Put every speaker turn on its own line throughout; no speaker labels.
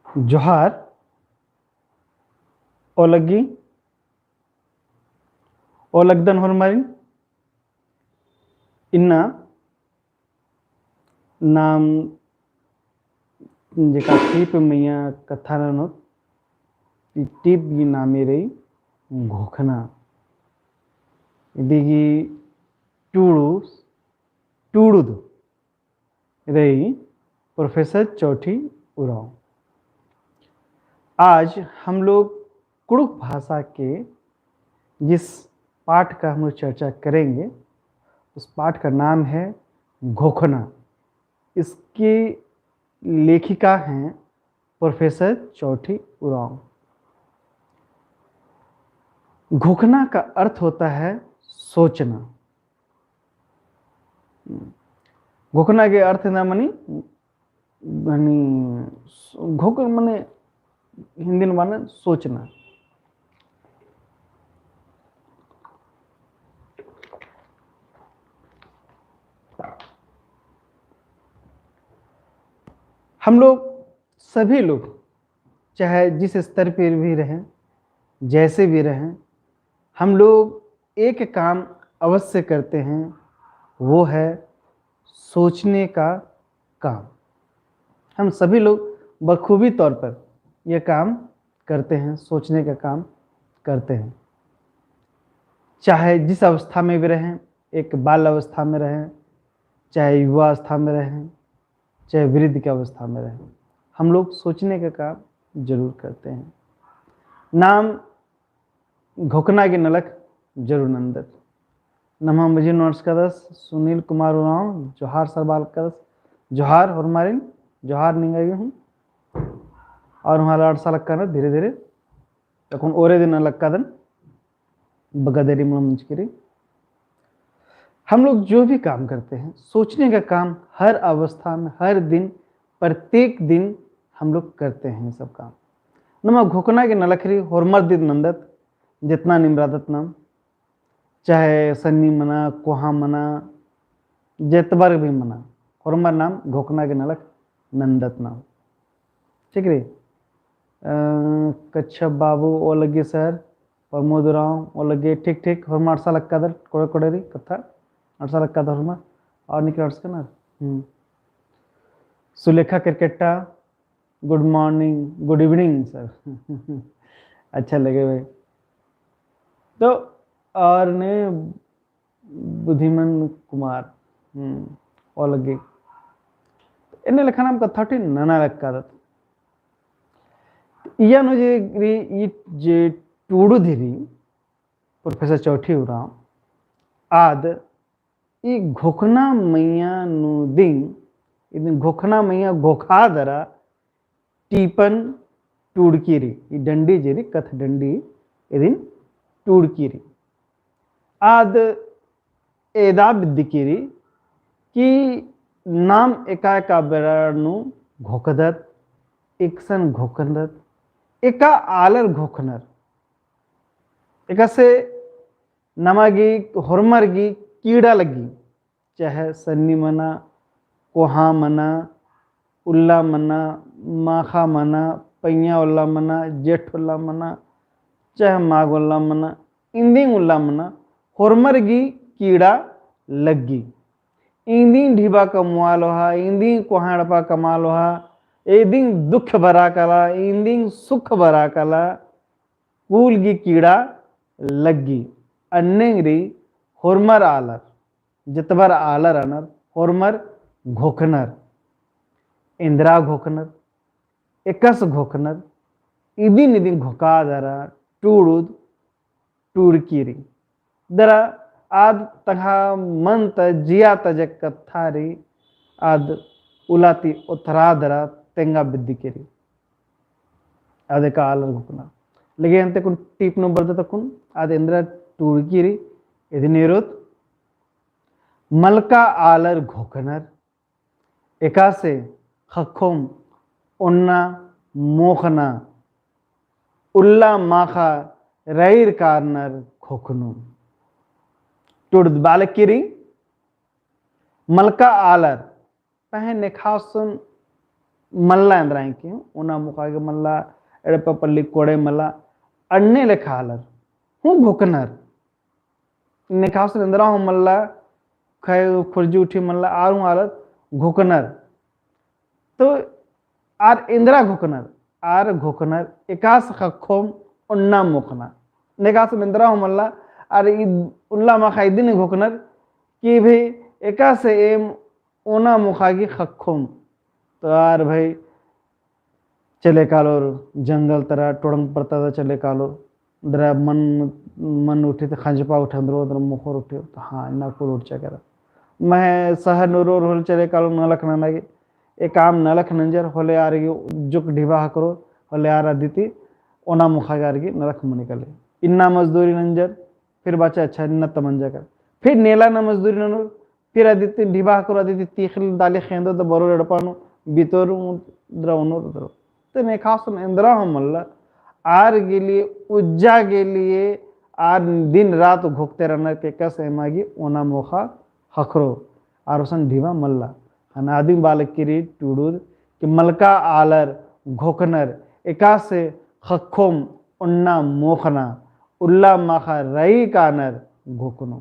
जोहार ओलग्गी ओलगदन होरमारिन इन्ना नाम जेका टीप मैया कथा नो टीप गी नामे रही घोखना इदिगी टूड़ू टूड़ुद रही प्रोफेसर चौठी उराव। आज हम लोग कुड़ुक भाषा के जिस पाठ का हम लोग चर्चा करेंगे उस पाठ का नाम है घोखना। इसकी लेखिका हैं प्रोफेसर चौठी उराव। घोखना का अर्थ होता है सोचना। घोखना के अर्थ ना मनी घोख मने हिंदी में माने सोचना। हम लोग सभी लोग चाहे जिस स्तर पर भी रहें जैसे भी रहें हम लोग एक काम अवश्य करते हैं, वो है सोचने का काम। हम सभी लोग बखूबी तौर पर यह काम करते हैं, सोचने का काम करते हैं। चाहे जिस अवस्था में भी रहें, एक बाल अवस्था में रहें, चाहे युवा अवस्था में रहें, चाहे वृद्ध की अवस्था में रहें, हम लोग सोचने का काम जरूर करते हैं। नाम घोखना के नलक जरूर नंदत। नमः मुझे नमस्कारस सुनील कुमार उराव जोहार सरबाल करस जोहार और मारिन जोहार निंगाई हूँ और हमारा 8 साल लक्का धीरे धीरे तक ओरे दिन लक्का दन बगदेरी मुंचकिरी। हम लोग जो भी काम करते हैं सोचने का काम हर अवस्था में हर दिन प्रत्येक दिन हम लोग करते हैं सब काम। नमा घोखना के नलखरी होरमर दिन नंदत जितना निम्रादत नाम चाहे सन्नी मना कोहा मना जेतबर भी मना होरमर नाम घोखना के नलक नंदत नाम। ठीक रे कच्छप बाबू ओ लगे सर प्रमोद राव ओ लगे ठीक ठीक होरमर 8 साल लक्का दर कोड़े कोड़े री कथा 8 साल लक्का दर होरमर और निकल अर्स का ना सुलेखा क्रिकेटा good morning good evening sir अच्छा लगे भाई। तो और ने बुद्धिमान कुमार और लगे इन्हें लिखा नाम कथा टी नना लक्का दत इया नो जे टूडू धीरी प्रोफेसर चौठी उराव आद ई घोखना मैया नु दिन इदिन घोखना मैया घोखा दरा टीपन टूड़कीरी ई डंडी जेरी कथ डंडी इदिन टूड़कीरी आद एदा बिद्दिकीरी कि नाम एका बेरानु घोकदत एकसन घोकंदत एका आलर घोखनर एका से नमागी होरमरगी कीड़ा लगी चाहे सन्नी मना कोहा मना उल्ला मना माखा मना पैया उल्ला मना जेठ उल्ला मना चाहे माग उल्ला मना इंदिंग उल्ला मना होरमरगी कीड़ा लगी इंदिंग ढीबा कमुआ लोहा इंदिंग कोहाड़पा कमा लोहा एदिंग दुख भरा कला इंदिंग सुख भरा कला कूल की कीड़ा लगी अन्नेंगरी होरमर आलर जितबर आलर अनर होरमर घोखनर इंदिरा घोखनर एकस घोखनर इदिन इदिन घोका दरा टूड़ुद टूड़कीरी दरा आद तहा मन त जिया तजक कथारी आद उलाती उतरा दरा तेंगा बिद्दिकेरी आदे का आलर घोखना लगे अंते कुन टीप नंबर दे तकुन आद इंदिरा टूड़कीरी इदिनेरुत मलका आलर घोखनर एका से खखोम उन्ना मोखना उल्ला माखा रईर कारनर खोखनु टुड़द बालकिरी मलका आलर पहन नेखासुन मल्ला इंद्राई की उना मुखा के मल्ला एड़प पल्ली कोड़े मल्ला अन्ने लेखा हालर हूँ घोकनर निकास इंद्रा हूँ मल्ला खाए खुर्जी उठी मल्ला आरू हालत घोकनर तो आर इंद्रा घोकनर आर घोकनर एकास खखोम उन्ना मुखना निकास इंद्रा हूँ मल्ला आर उल्ला मखाई दिन घोकनर कि भाई एकास एम ओना मुखागी खखोम तो आर भाई चले कालोर जंगल तरह टोड़ंग पड़ता था चले कालोर दरा मन उठे तो खंजपा उठे अंदर उधर मुखर उठे तो हाँ इन्ना कुल उठ चकर मैं सहर नूरोर होल चले कालो नलख न लगे एक काम नलख नंजर होले आ रही जुक ढिबा करो होले आ दिती ओना मुखा गारगी नलख मुनि निकले इन्ना मजदूरी नंजर फिर बचा अच्छा इन्ना तमंजा कर फिर नेला ना मजदूरी ननो फिर आदित्य ढिबा करो आदित्य तीखल दाले खेंदो तो बरो एड़पानो बितोर द्रवनो द्रव तो ने खास इंद्रा हम मल्ला आर के लिए उज्जा के लिए आर दिन रात घोकते रहना के कस एमागी ओना मोखा हखरो आरोसन ढीवा मल्ला अनादि बालक की टूडूर कि मलका आलर घोकनर एका से खखोम उन्ना मोखना उल्ला माखा रई कानर घोकनो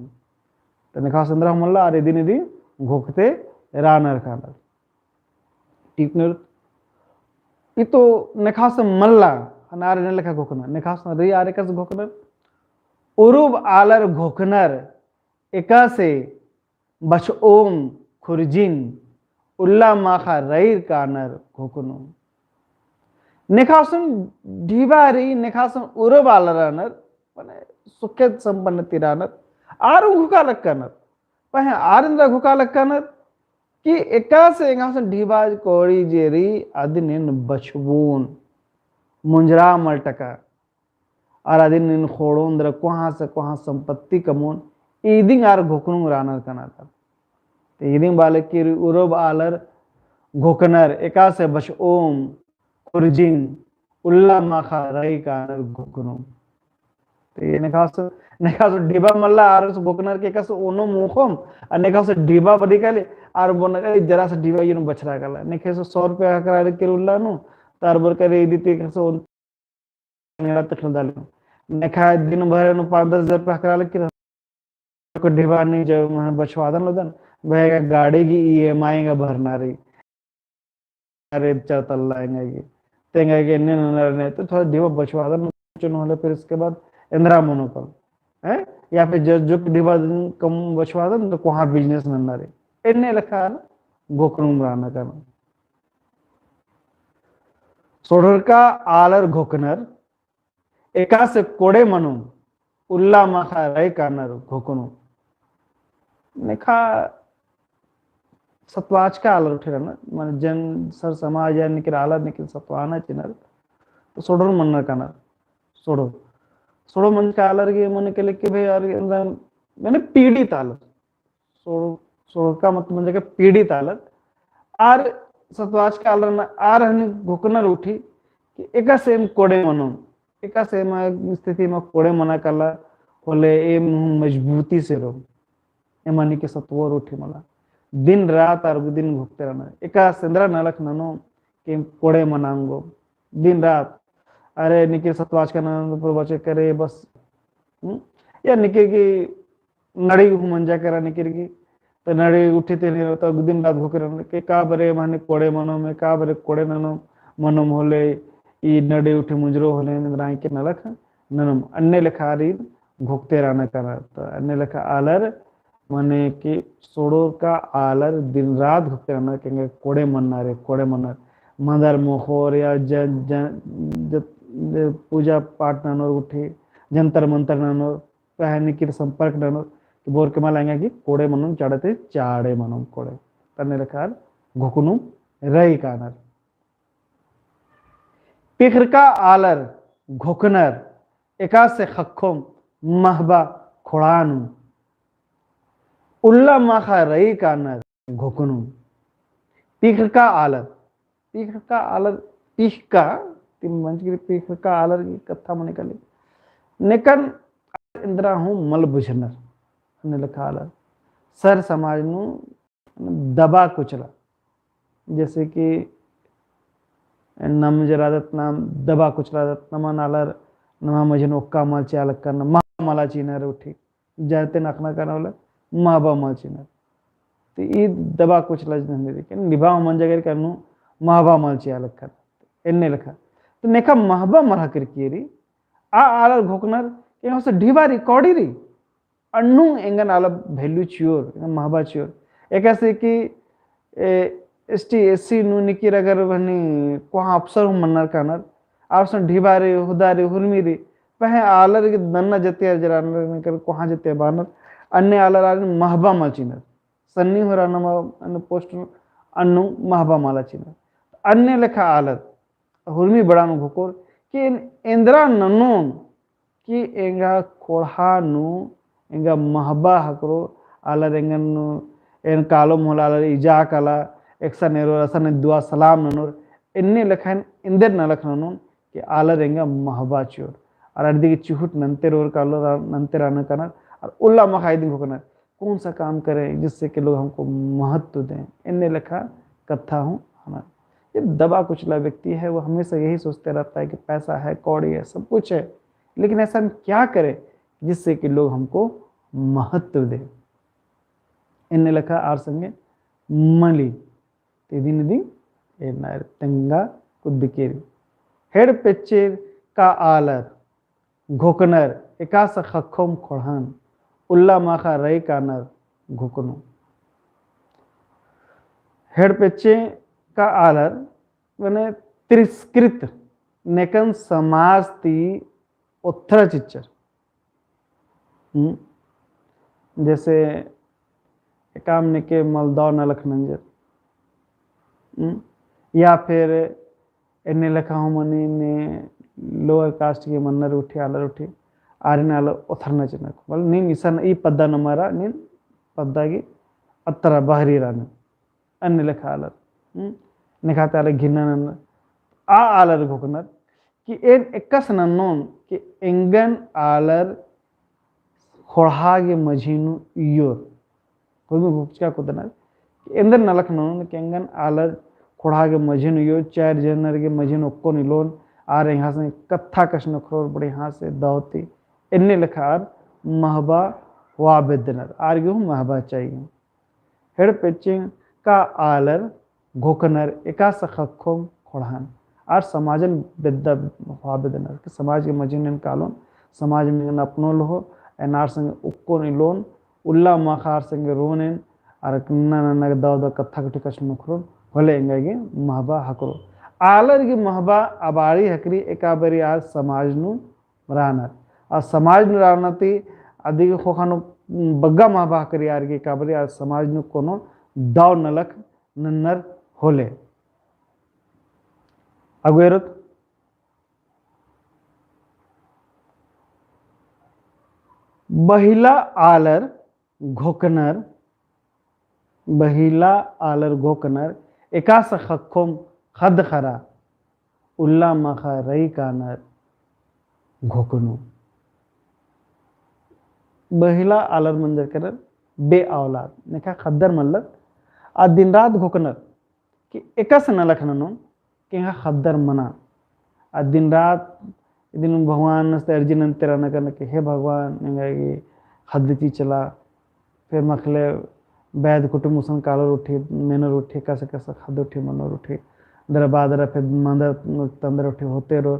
तो ने खास इंद्रा मल्ला आरे दिन दी घोकते रानर कानर ठीक नर itu nekhas malla anare ne lekha gokna nekhas ri are kas goknar urub alar goknar ekase bach om khurjin ulla makha rair kanar gokno nekhasun dibari nekhasun urub alaranar mane sukhet sampannati ranar aru ghuka lakkanar pahe arindra ghuka lakkanar कि एकास एंगासन ढीबाज कोड़ी Jerry आदिन बचबून मुंजरा मलटका और आदिन खोड़ों दर कोहा संपत्ति come on ईदिंग are घोकनुंग रानर कना था तो ईदिंग बाले की उरब आलर घोकनर एकास बच ओम खुरजिन उल्ला माखा रई कानर घोकनुंग तो ये नेखास ढीबा मल्ला आरस घोकनर के एकास ओनो मुखोम और नेखास ढीबा बड़ी काले आर बोन जरा से ढीबा यूं बचरा गला नेखे 100 रुपया करा के उल्ला नु तार बर करे दीते कसो मेरा तखल डाल नेखा दिन भर नु 5-10 हजार रुपया करा के को ढीबा नहीं जो मन बचवादन लदन वह गाड़ी की ईएमआई का भरना रही अरे चतल्ला आएंगे तेंगे के ने तो थोड़ा ढीबा बचवादन चुन होले फिर इसके बाद इंदिरा मोनोपल है या फिर जो ढीबा कम बचवादन तो कोहा बिजनेस नन्ना रे एने लखा गोकनुम राना का सोडर का आलर घोकनर एका से कोड़े मनु उल्ला माखा रई कानर घोकनु नेखा सत्वाच का आलर उठे ना मन जन सर समाज या निकल आलर निकल सत्वाना चिनर तो सोडर मनर कानर सोडो मन का आलर के मन के लेके भाई यार मैंने पीड़ित आलर सोडो का मतलब म्हणजे पीड़ित आलर आर सत्वाच का आलर ना आर हनी घोकनर उठी कि एका सेम कोड़े मनो एका सेम स्थिति में कोड़े मना कला होले ए मजबूती से रो ए मानी के सत्वर उठी मला दिन रात आर दिन घोकते रहना एका सेंद्रा नलक ननो के कोड़े मनांगो दिन रात अरे निके सत्वाच का नंद पर बचे करे बस या निके की नड़ी मंजा करा निके की तो नड़ी उठी ते नहीं तो दिन रात भूखे रहने के का बरे माने कोड़े मनो में का बरे कोड़े ननो मनम होले ई नड़ी उठी मुंजरो होले राई के नलख ननम अन्य लेखारी भूखते रहना करा तो अन्य लेखा आलर माने कि सोड़ो का आलर दिन रात भूखते रहना कहेंगे कोड़े मनना रे कोड़े मनना मदर मोहर या जन पूजा पाठ नानो उठी जंतर मंतर नानो पहने की संपर्क नानो बोर के माल आएंगे कि कोड़े मनम चढ़ते चाड़े मनम कोड़े तने रखार घुकुनु रई कानर पिखर का आलर घुकनर एका से खखोम महबा खोड़ानु उल्ला माखा रई कानर घुकुनु पिखर का आलर पीख का तीन मंच की पीख का आलर की कथा में निकली निकन इंद्रा हूँ मल बुझनर ने लिखा आलर सर समाज नु दबा कुचला जैसे कि नम जरादत नाम दबा कुचलादत नमा नालर नमा मजन ओक्का माल चालक करना माला चीनर उठी जाते नखना करना वाला माबा माल चीनर तो ये दबा कुचला जन के निभा मन जगह करनु माबा माल चालक कर एन्ने लिखा तो नेका महबा मरहा करकी आ आलर घोकनर यहाँ से ढीबारी कौड़ी अन्नू एंगन आला वैल्यू चियोर महबा चियोर एक ऐसे कि एसटी एससी नु निकी अगर बनी कोहा अफसर हूँ मन्नर कानर आर ढीबारे हुदारे हुरमीरे पहे आलर के दन्ना जते जरा कर कोहा जते बानर अन्य आलर आल महबा माल चिनर सन्नी हो रहा पोस्ट अन्नु महबा माला चिनर अन्य लेखा आलर हुरमी बड़ा घुकोर कि इंद्रा ननोन कि एंगा कोढ़ा नु एंगा महबा हकरो आलर एंगन एन कालो मोला आलर इजा काला एक्सा नेरो रसा ने दुआ सलाम ननोर इन्ने लखन इंदर न लखनोन कि आलर एंगा महबा चोर और अर्दी की चुहुट नंते रोर कालो नंते राना करना और उल्ला मखाई दिन करना कौन सा काम करें जिससे कि लोग हमको महत्व दें इन्ने लिखा कथा हूँ हमारा ये दबा कुचला व्यक्ति है वो हमेशा यही सोचते रहता है कि पैसा है कौड़ी है सब कुछ है लेकिन ऐसा हम क्या करें जिससे कि लोग हमको महत्व दें इन्ने लिखा आर संगे मली तिदी निधि तेंगा कुद्दिकेरी हेड पेच्चेर का आलर घोकनर एकास खखोम खोड़ान उल्ला माखा रई कानर घुकनो हेड पेच्चे का आलर मैंने तिरस्कृत नेकन समाज ती उत्थरा चिच्चर जैसे काम ने के मलदौ न लखनंजर या फिर इन्ने लखा हूँ मनी ने लोअर कास्ट के मन्नर उठे आलर उठे आरिन आलर उथरना चिन्ह बोल नीन इसन ई पद्दा नमरा नीन पद्दा की अत्तरा बाहरी रान अन्य लखा आलर निखाते आलर घिन्ना आ आलर घोकनर कि एन एकस नन्नोन कि एंगन आलर खोड़हागे मझीनु योर कोई भी भूखचा को दनर कि इंदर नलख नन्नोन कि एंगन आलर खोड़हागे मझीनु योर चार जनर के मझीनु ओक्को निलोन आर यहाँ से कत्था कश्न खरोर बड़े यहाँ से दावती इन्ने लिखार महबा वाबेदनर आर गेहूँ महबा चाहिए हेड पेचिंग का आलर घोकनर एका सखोम खोड़हान आर समाजन बेद्दा वाबेदनर के समाज के मजीन कालोन समाज में अपनो लो एनार संगे उक्को निलोन उल्ला मखार संगे रोनेन आर नन्ना दाव कत्था कटी कश्न खरोर होले एंगे महबा हकरो आलर की महबा अबारी हकरी एकाबरी आज समाज नु रानर और समाज नु रानती आदि खोखानो बग्गा महबा हकरी आर की एकाबरी आज समाज नु कोनो दाव नलक नन्नर होले अगुएरत बहिला आलर घोकनर बहिला आलर घोकनर एकास खखोम खद खरा उल्ला मखा रई कानर घोकनु बहिला आलर मंजर करर बे औलाद नेखा खद्दर मल्लर आ दिन रात घोकनर कि एकस न लखननो कि यहाँ खद्दर मना आ दिन रात दिन भगवान से अर्जी नंतेरा न करने के हे भगवान कि खद्दती चला फिर मखले बैद कुटुंब मुसन कालर उठी मेनर उठी कैसे कैसे खद उठी मनोर उठी दर बादर फिर मंदर तंदर उठी होते रो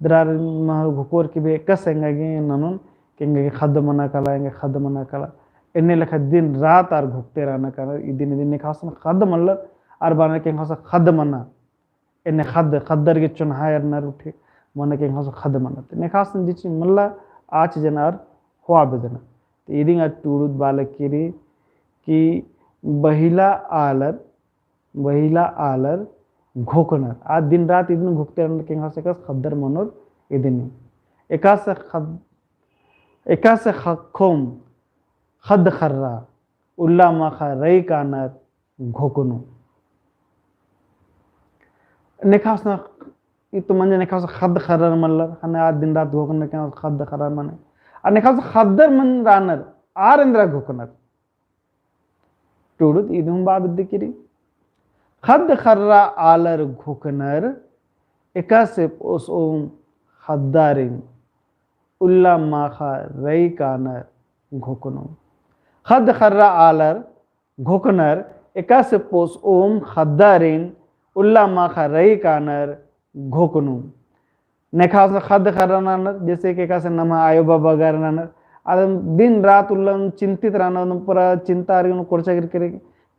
दरार मह घुकोर की भी कस एंगे ननुन कि खद मना कला एंगे खद मना कला इन्ने लखा दिन रात आर घुकते रहना कर दिन खास खद मल्लर आर बाने के खास खद मना इन्ने खद खद्दर के चुनहा नर उठे मन के खास खद मना ने खास जिच मल्ला आच जनार हुआ बेदना तो इदिंग टूरुद बालक की बहिला आलर घोकनर आज दिन रात इदिन घुकते रहने के खास एकस खद्दर मनोर इदिन एकास खखोम खद खर्रा उल्ला मखा रई कानर घोकनु नेखास ना ये तो मंजे नेखास खद खर्रा मल्लर हने आज दिन रात घोकनर के खद खर्रा मने और नेखास खद्दर मन रानर आर इंद्रा घोकनर टूडुत इदुम बाबद्दिकिरी खद खर्रा आलर घोकनर एका से पोस ओम खद्दारिन उल्ला माखा रई कानर घोकनो खद खर्रा आलर घोकनर एका से पोस ओम खद्दारिन उल्ला माखा रई कानर घोकनो नेखास खद खर्रा नानर जैसे कि एका से नमा आयो बाबा गर नानर आदम दिन रात उल्लन चिंतित रहना पूरा चिंता रही कोर्चा करे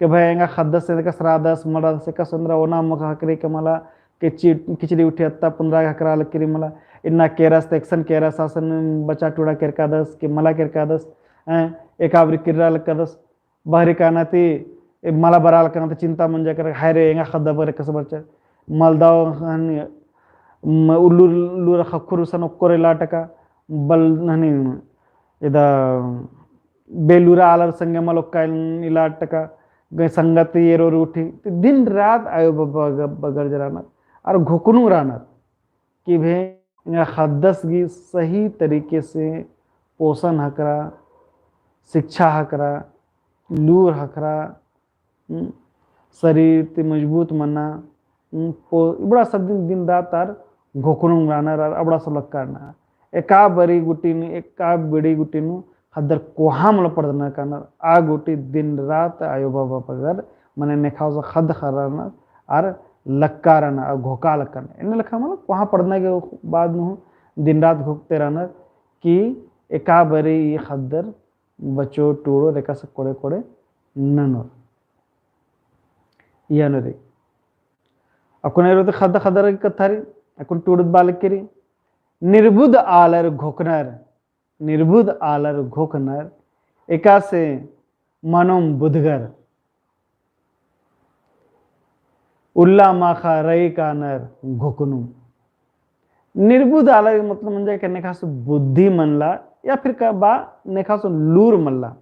कि भाई एंगा खद्दस से का श्रादस मड़ा से का संद्रा ओना मख हकरे के मला के खिचड़ी उठी अत्ता पुनरा हकरा लकरी मला इन्ना केरस एक्शन केरस आसन बचा टूड़ा केरका दस के मला केरका दस एकावरी किर्रा लकदस बाहरी कानाती मला बराल काना चिंता मंजा कर हाय रे एंगा खद्दा बरे कस बच्चा मलदाव उल्लूर लूर खखुर सन कोरे लाटका बल ननी इदा बेलूरा आलर संगे मलोक्का इलाटका गए संगत ये रो उठी दिन रात आयो बगर जराना और घुकनू राना कि भे खद्दस की सही तरीके से पोषण हकरा शिक्षा हकरा लूर हकरा शरीर ते मजबूत मना बड़ा सब दिन रात आर घोकनू राना अबड़ा सब लक्का एका बरी गुटी एका बिड़ी गुटी खद्दर कोहा मल पड़ना कानर आ गुटी दिन रात आयो बाबा पगर मने नेखाव खद खराना आर लक्का रहना और घोका लक्का इन्हें लखा मतलब कोहा पड़ना के बाद में दिन रात घोकते रहना कि एका बरी ये खद्दर बचो टूड़ो रेखा से कोड़े कोड़े ननो यानरे अकुने रोते खद खदर की कथारी अकुन टूड़त बालक करी निर्बुद आलर घोकनर निर्बुद आलर घोकनर एका से मनोम बुधगर उल्ला माखा रई कानर घोकनु निर्बुद आलर मतलब म्हणजे का नेखास बुद्धि मनला या फिर का बा नेखास लूर मल्ला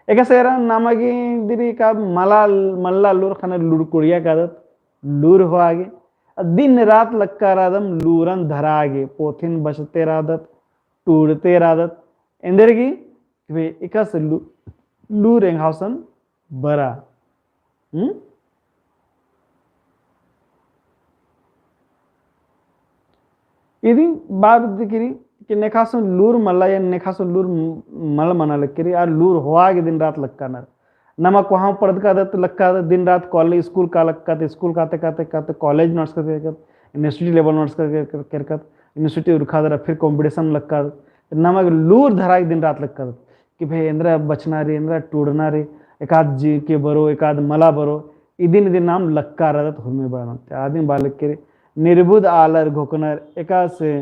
एका सेरा नामागी दिरी का मला मल्ला लूर खाना लूर कुड़िया कादत लूर हो आगे दिन रात लक्का रादम लूरन धरा आगे पोथिन बचते रादत टूटते रादत इंदरगी वे इकस लूर एंगाउसन बरा यदि बात दिखरी कि नेखासन लूर मल्ला या नेखासन लूर मल मना लक्करी और लूर हुआ के दिन रात लक्का नर नमक वहाँ पढ़ का दत लक्का दिन रात कॉलेज स्कूल का लक्का थे स्कूल काते काते काते कॉलेज नोट्स करके यूनिवर्सिटी लेवल नोट्स करके यूनिवर्सिटी उठा दर फिर कॉम्पिटिशन लक्का नमक लूर धरा दिन रात लक्का कि भाई इंद्रा बचना रे इंद्रा टूटना रे एकाध जी के बरो एकाध मला बरो इदिन दिन नाम लक्का रदत हुमे बना आदमी बालक के निर्बुद आलर घोकनर एका से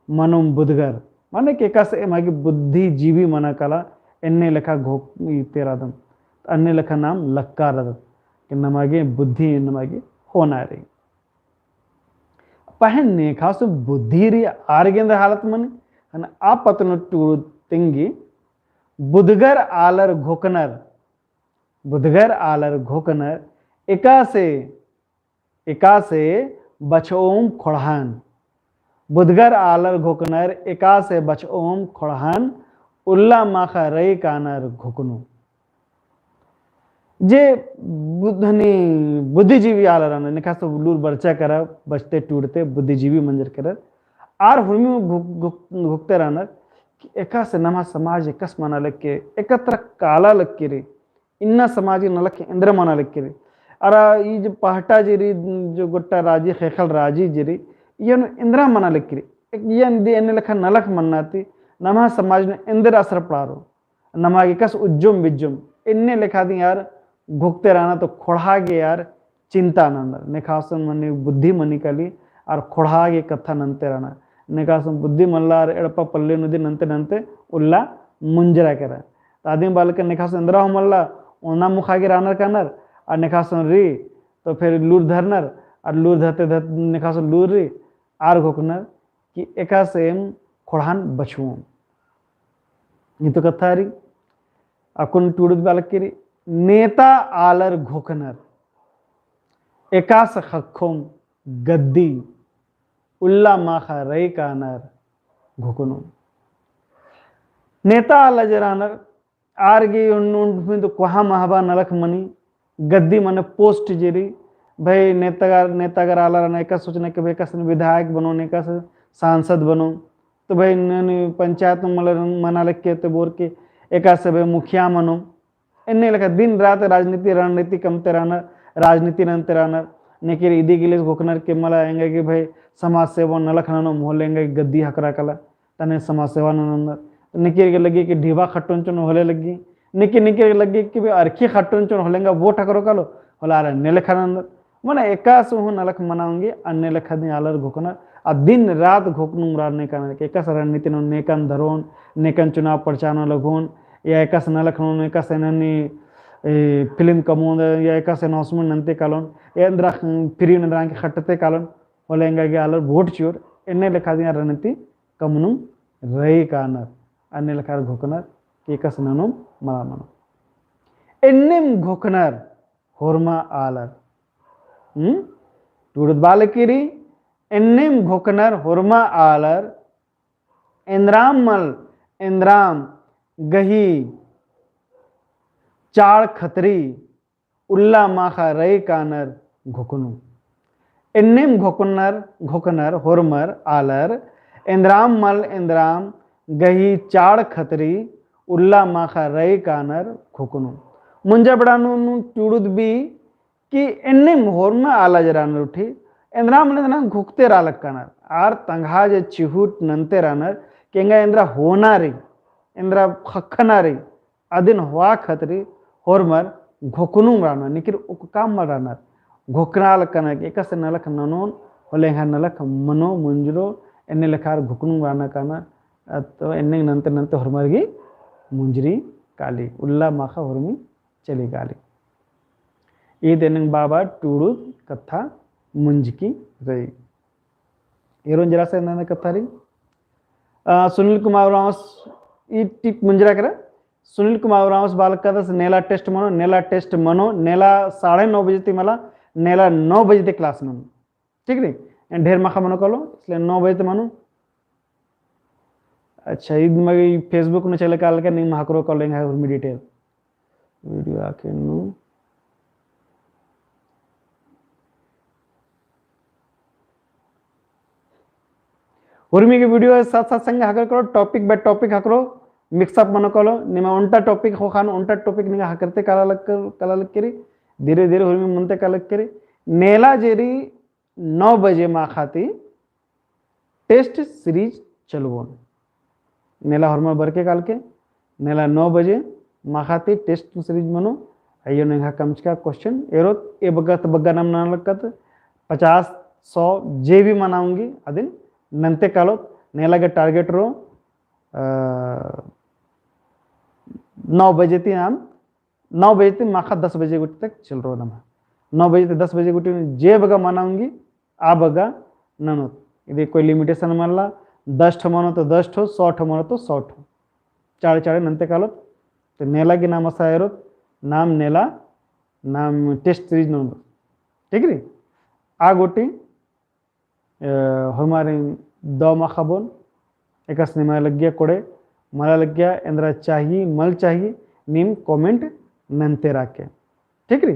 मनोम बुधगर माने कि एका से मागी बुद्धिजीवी मना कला एन्ने लेखा घोक तेरादम अन्य लेखा नाम लक्का रदत कि नमागे बुद्धि नमागे होना रही पहन ने खास बुद्धि री आर्गेंद्र हालत मने हन आप पतन टूड़ तिंगी बुधगर आलर घोकनर एका से बचओम खोड़हान बुधगर आलर घोकनर एका से बचओम खोड़हान उल्ला माखा रई कानर घोकनु जे बुद्धनी बुद्धिजीवी आलर निखा तो लूर बर्चा करा बचते टूटते बुद्धिजीवी मंजर कर आर हुर्मी में घुकते रहना कि एका से नमा समाज एकस मना लग के एकत्र काला लग के रे इन्ना समाज नलक के इंद्र मना लग के रे अरा ये जो पहटा जिरी जो गुट्टा राजी खेखल राजी जिरी ये इंद्रा मना लग के रे ये एने लखा नलक मन्नाती नमा समाज ने इंद्र असर पड़ारो नमा एकस उज्जुम बिज्जुम इन्ने लिखा दी यार घुकते रहना तो खोड़ागे यार चिंता नंदर निखासन मनी बुद्धि मनी कली और खोड़ागे कथा नंते रहना निखासन बुद्धि मल्लार एड़प पल्ले नदी नंते नंते उल्ला मुंजरा करा आदमी बालक निखासन इंद्रा हो मल्ला ओना मुखागे रानर कानर और निखासन री तो फिर लूर धरनर और लूर धरते धरते निखासन लूर री आर घोकनर कि एका से खोड़ान बचुओं ये तो कथा रही अकुन टूड़त बालक की नेता आलर घोकनर एकास खखोम गद्दी उल्ला माखा रई कानर घोकनो नेता आला जरानर आरगी उन तो कोहा महाबा नलक मनी गद्दी मने पोस्ट जेरी भाई नेतागर आला रहना एक सोचने के भाई कस विधायक बनो ने कस सांसद बनो तो भाई पंचायत में मतलब मना लग के तो बोर के एक से भाई मुखिया मनो इन्हें लगा दिन रात राजनीति रणनीति कमते रहना राजनीति नंते रहना नेकिर इदी गिले घोकनर के मला आएंगे कि भाई समाज सेवा न लखना मोहलेंगे गद्दी हकरा कला तने समाज सेवा न निकिर के लगी कि ढीबा खट्टन चुन होले लगी निकिर लगी कि भाई अर्खी खट्टन चुन होलेंगा वो ठकरो कलो होला नेलखन मन एकास हूँ नलख मनाऊंगी अन्य लख दिन आलर घोकना आ दिन रात घोकनु मुरारने का एकस रणनीति नेकन धरोन नेकन चुनाव प्रचार लगोन या एकस नलख एकस नन्नी फिल्म कमोन या एकस अनाउंसमेंट नंते कालोन या फ्री नंद्रा के खट्टते कालोन होलेंगा कि आलर वोट चोर इन्ने लिखा दिया रणनीति कमनु रही कानर अन्य लिखा घोकनर कि एकस ननो मरा मनो इन्नेम घोकनर होरमा आलर टूड़द बालकिरी इन्नेम घोकनर होरमा आलर इंद्राम मल इंद्राम गही चार खतरी उल्ला माखा रई कानर घोकनु इन्नेम घोकनर होरमर आलर इंद्राम मल इंद्राम गही चार खतरी उल्ला माखा रई कानर घोकनु मुंजा बड़ानु टूड़द भी कि इन्नेम होरमा आला जरानर उठी इंद्राम ने घुकते रालक कानर आर तंघा जे चिहुट नंते रानर केंगा इंद्रा होना रे इंद्रा खखना रे अदिन हुआ खतरी होरमर घोकनु रानर निकिर उककाम मर रानर घोकनाल कनक एकस नलख ननोन होले हा नलख मनो मुंजरो एने लखार घुकनु राना काना तो एने नंते नंते होरमर गी मुंजरी काली उल्ला माखा होरमी चली गाली ये देने बाबा टूड़ू कथा मुंज की रही ये जरा से ना कथा रही सुनील कुमार रावस ये टिक मुंजरा करे सुनील कुमार रावस बालक का नेला टेस्ट मनो नेला 9:30 बजे थी मला नेला 9 बजे थे क्लास में ठीक नहीं ढेर माखा मनो कलो इसलिए 9 बजे मनो अच्छा ये फेसबुक में चले काल के नहीं महाकरो कर लेंगे डिटेल वीडियो आके नू उर्मी के वीडियो साथ साथ संग हाकर करो टॉपिक बाय टॉपिक हाकरो मिक्सअप मनो कलो निमा उल्टा टॉपिक हो खान उल्टा टॉपिक निगा हाकरते काला लग करी धीरे धीरे उर्मी मनते काला लग करी नेला जेरी 9 बजे माँ खाती टेस्ट सीरीज चलवोन नेला हॉर्मोन बरके काल के नेला 9 बजे माँ खाती टेस्ट सीरीज मनो अयो नेगा कमचका क्वेश्चन एरो ए बगत बग्गा नाम ना लगत 50-100 जे भी मनाऊंगी अदिन नंते कालो नेला के टारगेट रो 9 बजे थी हम 9 बजे थी माखा 10 बजे गुट तक चल रो नम 9 बजे से 10 बजे गुट जे बगा मनाऊंगी आ बगा ननो इधर कोई लिमिटेशन मल्ला 10 ठो मनो तो 10 ठो 100 ठो मनो तो 100 ठो चार चार नंते कालो तो नेला के नाम असायरो नाम नेला नाम टेस्ट सीरीज नो ठीक री आ गोटी हमारे 2 माखाबोन एक सिनेमा लग गया कोड़े मला लग गया इंद्रा चाहिए मल चाहिए नीम कमेंट नंते राके ठीक री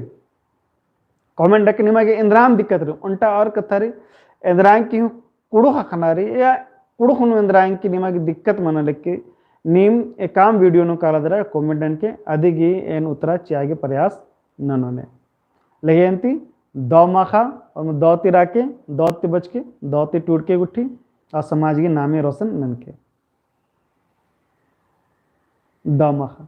कमेंट रखे निमा के इंद्राम दिक्कत रे उल्टा और कथा रे इंद्रांग की कुड़ो खाना रे या कुड़ो खुन इंद्रांग की निमा की दिक्कत मना लग के नीम एक काम वीडियो नो काला दरा कमेंट के अधिगी एन उतरा चाहिए प्रयास ननोने लेगेंती 2 माखा और 2 तिराके 2 बच के 2 टूट के गुट्ठी और समाज के नामे रोशन ननके 2 माखा